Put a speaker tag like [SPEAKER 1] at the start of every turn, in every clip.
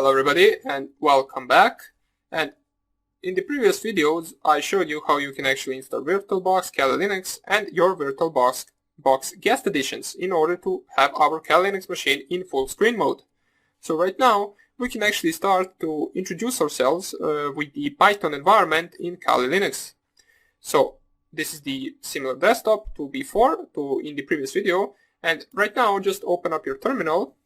[SPEAKER 1] Hello everybody and welcome back. And in the previous videos I showed you how you can actually install VirtualBox, Kali Linux and your VirtualBox guest editions in order to have our Kali Linux machine in full screen mode. So right now we can actually start to introduce ourselves with the Python environment in Kali Linux. So this is the similar desktop to before, to in the previous video, and right now just open up your terminal.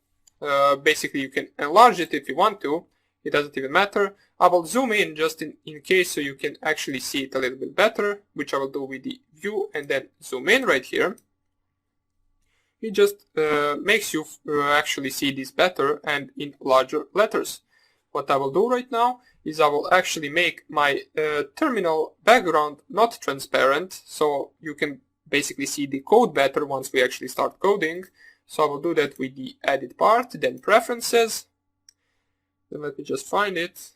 [SPEAKER 1] Basically you can enlarge it if you want to, it doesn't even matter. I will zoom in just in case so you can actually see it a little bit better, which I will do with the view and then zoom in right here. It just makes you actually see this better and in larger letters. What I will do right now is I will actually make my terminal background not transparent, so you can basically see the code better once we actually start coding. So I will do that with the edit part, then preferences. Then let me just find it.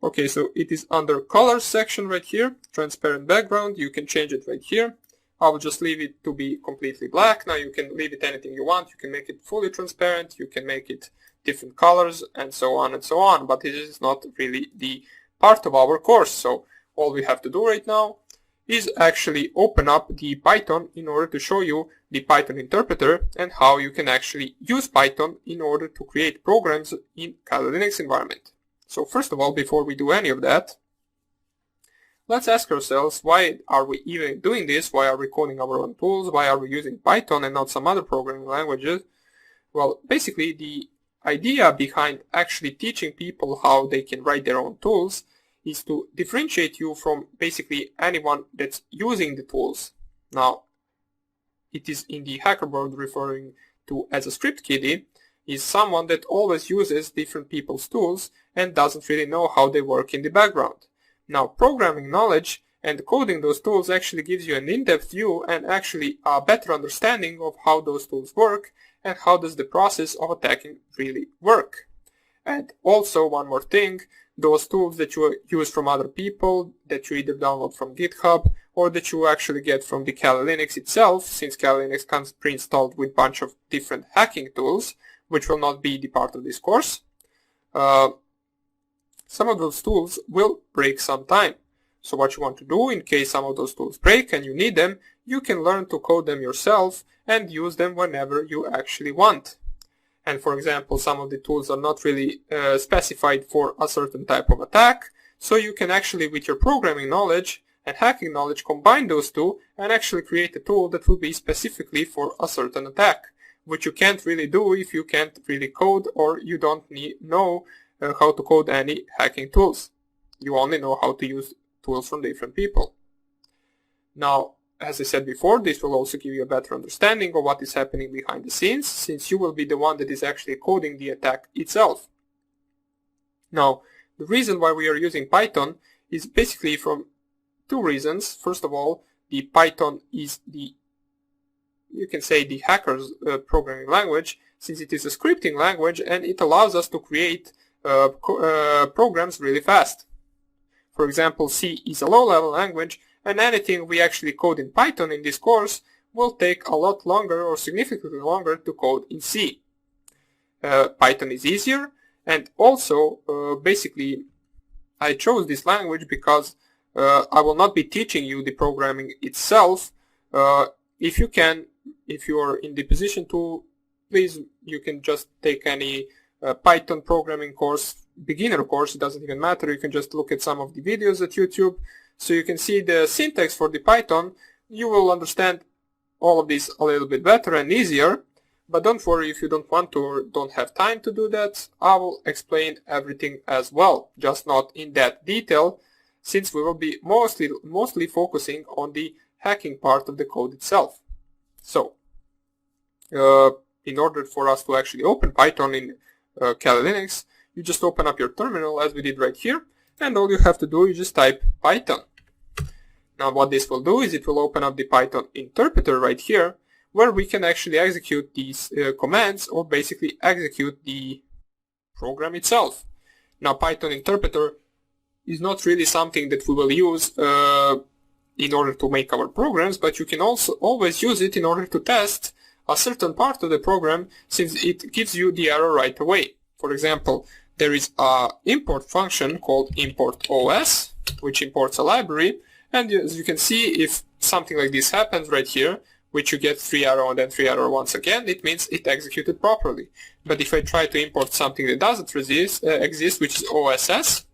[SPEAKER 1] Okay, so it is under colors section right here, transparent background. You can change it right here. I will just leave it to be completely black. Now you can leave it anything you want. You can make it fully transparent. You can make it different colors and so on and so on. But this is not really the part of our course. So all we have to do right now is actually open up the Python in order to show you the Python interpreter and how you can actually use Python in order to create programs in Kali Linux environment. So first of all, before we do any of that, let's ask ourselves, why are we even doing this? Why are we coding our own tools? Why are we using Python and not some other programming languages? Well, basically the idea behind actually teaching people how they can write their own tools is to differentiate you from basically anyone that's using the tools. Now, it is in the hacker world referring to as a script kiddie, is someone that always uses different people's tools and doesn't really know how they work in the background. Now, programming knowledge and coding those tools actually gives you an in-depth view and actually a better understanding of how those tools work and how does the process of attacking really work. And also one more thing, those tools that you use from other people, that you either download from GitHub or that you actually get from the Kali Linux itself, since Kali Linux comes pre-installed with a bunch of different hacking tools, which will not be the part of this course. Some of those tools will break sometime. So what you want to do in case some of those tools break and you need them, you can learn to code them yourself and use them whenever you actually want. And for example, some of the tools are not really specified for a certain type of attack, so you can actually, with your programming knowledge and hacking knowledge, combine those two and actually create a tool that will be specifically for a certain attack, which you can't really do if you can't really code or you don't know how to code any hacking tools. You only know how to use tools from different people. Now, as I said before, this will also give you a better understanding of what is happening behind the scenes, since you will be the one that is actually coding the attack itself. Now, the reason why we are using Python is basically from two reasons. First of all, the Python is the, you can say, the hacker's programming language, since it is a scripting language and it allows us to create programs really fast. For example, C is a low-level language, and anything we actually code in Python in this course will take a lot longer or significantly longer to code in C. Python is easier, and also basically I chose this language because I will not be teaching you the programming itself. If you are in the position to, please, you can just take any Python programming course, beginner course, it doesn't even matter. You can just look at some of the videos at YouTube, so you can see the syntax for the Python. You will understand all of this a little bit better and easier, but don't worry if you don't want to or don't have time to do that. I will explain everything as well, just not in that detail, since we will be mostly focusing on the hacking part of the code itself. So, in order for us to actually open Python in Kali Linux, you just open up your terminal as we did right here, and all you have to do is just type Python. Now what this will do is it will open up the Python interpreter right here, where we can actually execute these commands or basically execute the program itself. Now Python interpreter is not really something that we will use in order to make our programs, but you can also always use it in order to test a certain part of the program since it gives you the error right away. For example, there is an import function called import_os, which imports a library, and as you can see, if something like this happens right here, which you get 3 error and then 3 error once again, it means it executed properly. But if I try to import something that doesn't exist, which is OSS,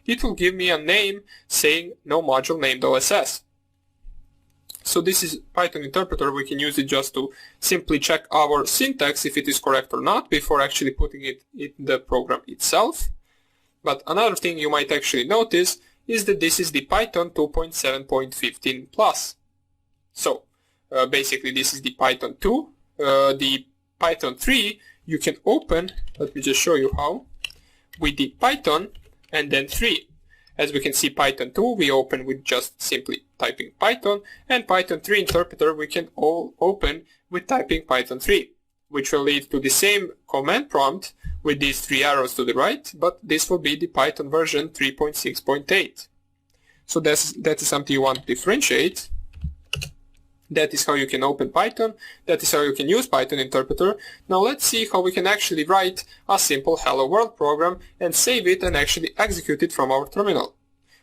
[SPEAKER 1] it will give me a name saying no module named OSS. So this is Python interpreter. We can use it just to simply check our syntax if it is correct or not before actually putting it in the program itself. But another thing you might actually notice is that this is the Python 2.7.15 plus. So basically this is the Python 2. The Python 3 you can open, let me just show you how, with the Python and then 3. As we can see, Python 2 we open with just simply typing Python, and Python 3 interpreter we can all open with typing Python 3, which will lead to the same command prompt with these 3 arrows to the right, but this will be the Python version 3.6.8. So that is something you want to differentiate. That is how you can open Python. That is how you can use Python interpreter. Now let's see how we can actually write a simple hello world program and save it and actually execute it from our terminal.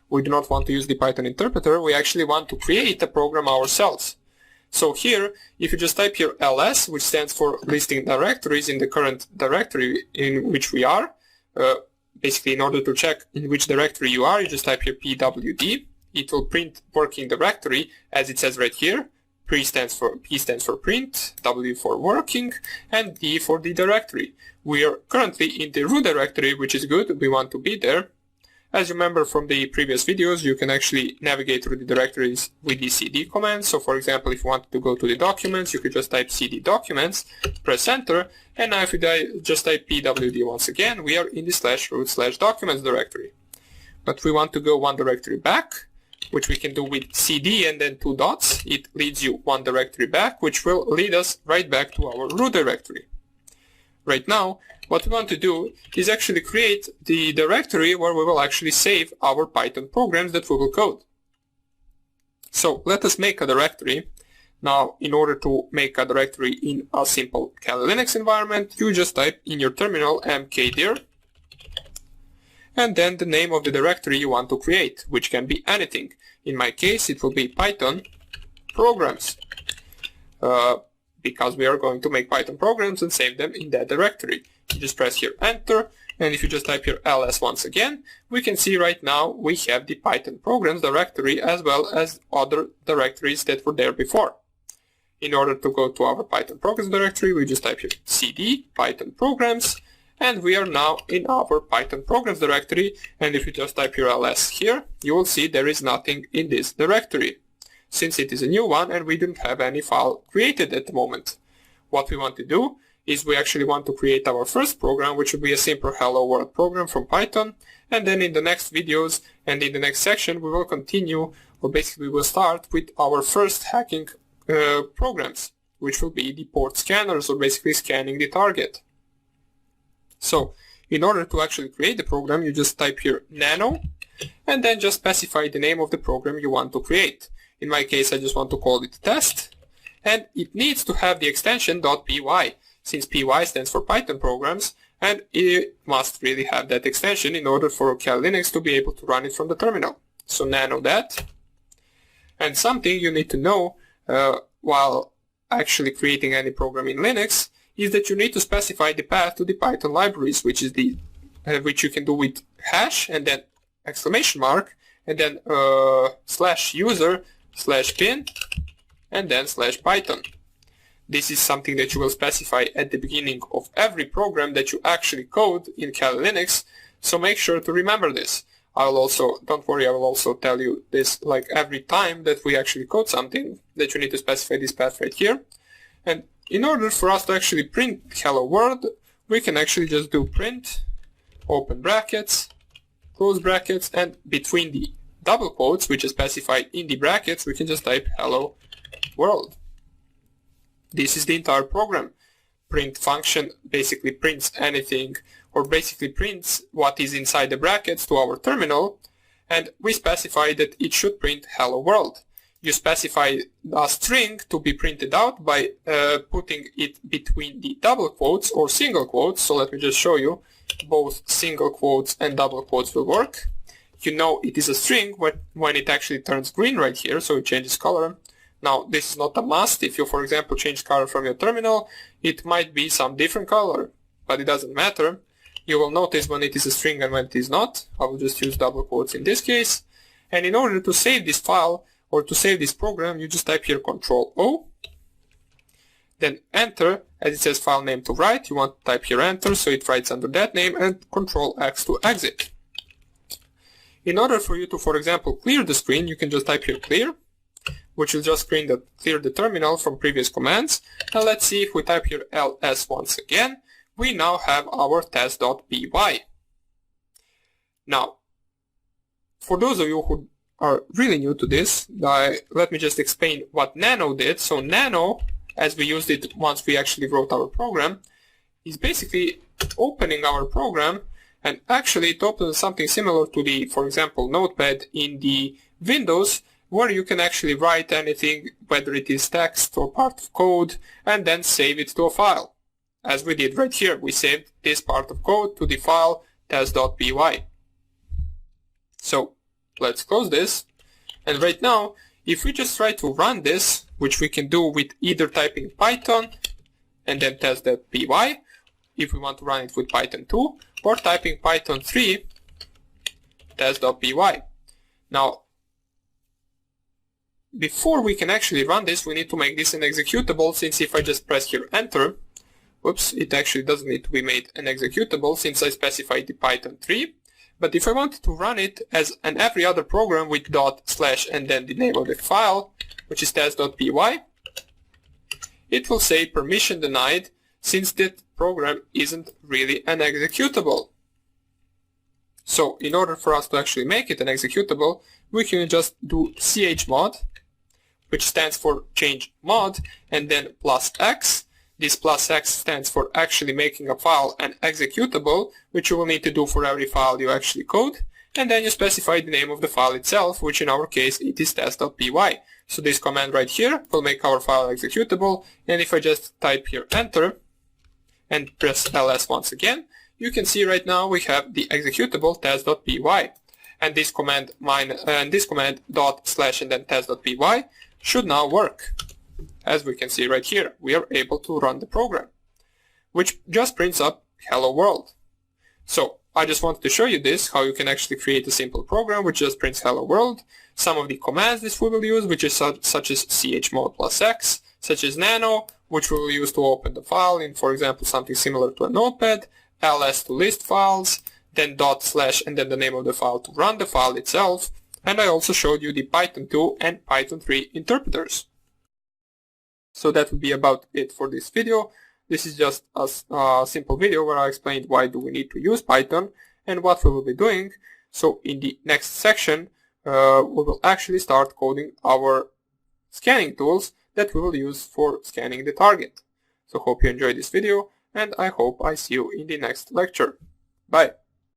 [SPEAKER 1] We do not want to use the Python interpreter, we actually want to create a program ourselves. So here, if you just type here ls, which stands for listing directories in the current directory in which we are, basically in order to check in which directory you are, you just type here pwd. It will print working directory as it says right here. P stands for print, W for working, and D for the directory. We are currently in the root directory, which is good, we want to be there. As you remember from the previous videos, you can actually navigate through the directories with the cd command. So for example, if you want to go to the documents, you could just type cd documents, press enter, and now if you just type pwd once again, we are in the /root/documents directory. But we want to go one directory back, which we can do with cd and then 2 dots. It leads you one directory back, which will lead us right back to our root directory. Right now, what we want to do is actually create the directory where we will actually save our Python programs that we will code. So let us make a directory. Now, in order to make a directory in a simple Kali Linux environment, you just type in your terminal mkdir, and then the name of the directory you want to create, which can be anything. In my case, it will be Python programs, because we are going to make Python programs and save them in that directory. You just press here enter, and if you just type here ls once again, we can see right now we have the Python programs directory as well as other directories that were there before. In order to go to our Python programs directory, we just type here cd Python programs, and we are now in our Python programs directory, and if you just type your ls here, you will see there is nothing in this directory, since it is a new one and we don't have any file created at the moment. What we want to do is we actually want to create our first program, which will be a simple hello world program from Python, and then in the next videos and in the next section we will continue, or basically we will start with our first hacking programs, which will be the port scanners, or basically scanning the target. So, in order to actually create the program, you just type here nano, and then just specify the name of the program you want to create. In my case, I just want to call it test, and it needs to have the extension .py, since py stands for Python programs, and it must really have that extension in order for Kali Linux to be able to run it from the terminal. So nano that. And something you need to know while actually creating any program in Linux is that you need to specify the path to the Python libraries, which is the which you can do with hash and then exclamation mark and then /user/bin and then /python. This is something that you will specify at the beginning of every program that you actually code in Kali Linux, so make sure to remember this. Don't worry, I will also tell you this like every time that we actually code something, that you need to specify this path right here. And in order for us to actually print hello world, we can actually just do print, open brackets, close brackets, and between the double quotes, which is specified in the brackets, we can just type hello world. This is the entire program. Print function basically prints anything, or basically prints what is inside the brackets to our terminal, and we specify that it should print hello world. you specify a string to be printed out by putting it between the double quotes or single quotes. So let me just show you. Both single quotes and double quotes will work. You know it is a string when it actually turns green right here, so it changes color. Now this is not a must. If you, for example, change color from your terminal, it might be some different color, but it doesn't matter. You will notice when it is a string and when it is not. I will just use double quotes in this case. And in order to save this file or to save this program, you just type here Ctrl-O, then enter. As it says file name to write, you want to type here enter, so it writes under that name, and Ctrl-X to exit. In order for you to, for example, clear the screen, you can just type here clear, which will just clear the terminal from previous commands. And let's see if we type here ls once again, we now have our test.py. Now, for those of you who are really new to this, let me just explain what Nano did. So Nano, as we used it once we actually wrote our program, is basically opening our program, and actually it opens something similar to the, for example, Notepad in the Windows, where you can actually write anything, whether it is text or part of code, and then save it to a file. As we did right here, we saved this part of code to the file test.py. So let's close this, and right now, if we just try to run this, which we can do with either typing Python and then test.py, if we want to run it with Python 2, or typing Python 3 test.py. Now, before we can actually run this, we need to make this an executable, since if I just press here enter, whoops, it actually doesn't need to be made an executable since I specified the Python 3. But if I wanted to run it as an every other program with // and then the name of the file, which is test.py, it will say permission denied, since that program isn't really an executable. So in order for us to actually make it an executable, we can just do chmod, which stands for change mod, and then +x. This +x stands for actually making a file an executable, which you will need to do for every file you actually code, and then you specify the name of the file itself, which in our case it is test.py. So this command right here will make our file executable, and if I just type here enter and press ls once again, you can see right now we have the executable test.py, and this command // and then test.py should now work. As we can see right here, we are able to run the program, which just prints up hello world. So I just wanted to show you this, how you can actually create a simple program which just prints hello world. Some of the commands this we will use, which is such as chmod +x, such as nano, which we will use to open the file in, for example, something similar to a notepad, ls to list files, then // and then the name of the file to run the file itself, and I also showed you the Python 2 and Python 3 interpreters. So that would be about it for this video. This is just a simple video where I explained why do we need to use Python and what we will be doing. So in the next section, we will actually start coding our scanning tools that we will use for scanning the target. So hope you enjoyed this video, and I hope I see you in the next lecture. Bye!